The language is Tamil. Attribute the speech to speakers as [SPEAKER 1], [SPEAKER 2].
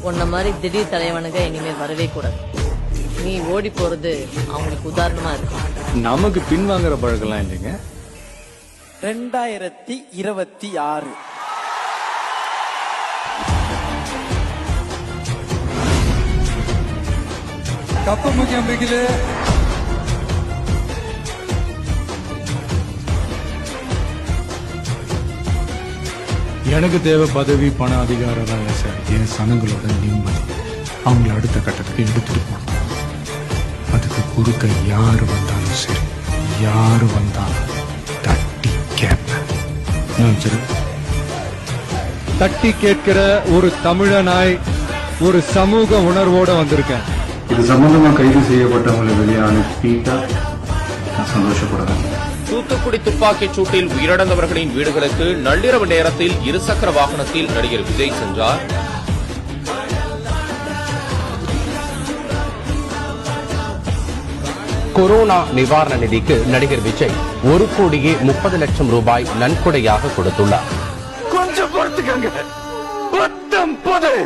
[SPEAKER 1] உன்ன மாதிரி திடீர் தலைவனுங்க இனிமேல் வரவே கூடாது. நீ ஓடி போறது அவங்களுக்கு உதாரணமா இருக்கும்.
[SPEAKER 2] நமக்கு பின்வாங்குற பழக்கலாம் இல்லைங்க.
[SPEAKER 3] 2026
[SPEAKER 4] கப்ப முக்கியம் பிடிக்குது.
[SPEAKER 5] எனக்கு தேவை பதவி பண அதிகாரம் தான் சார். என் சனங்களோட நிம்மதி அவங்கள அடுத்த கட்டத்துக்கு எடுத்துட்டு போகணும். அதுக்கு குறுக்க யாரு வந்தாலும் சரி, யாரு வந்தாலும் தட்டி கேட்பேன். சரி, தட்டி கேட்கிற ஒரு தமிழனாய் ஒரு சமூக உணர்வோட வந்திருக்கேன்.
[SPEAKER 6] இது சம்பந்தமா கைது செய்யப்பட்டவங்களை வெளியே அனுப்பிட்டா நான் சந்தோஷப்படுறேன்.
[SPEAKER 7] தூத்துக்குடி துப்பாக்கிச் சூட்டில் உயிரிழந்தவர்களின் வீடுகளுக்கு நள்ளிரவு நேரத்தில் இருசக்கர வாகனத்தில் நடிகர் விஜய் சென்றார். கொரோனா நிவாரண நிதிக்கு நடிகர் விஜய் 1,30,00,000 ரூபாய் நன்கொடையாக கொடுத்துள்ளார்.
[SPEAKER 4] கொஞ்சம் பொறுத்துக்கங்க. 19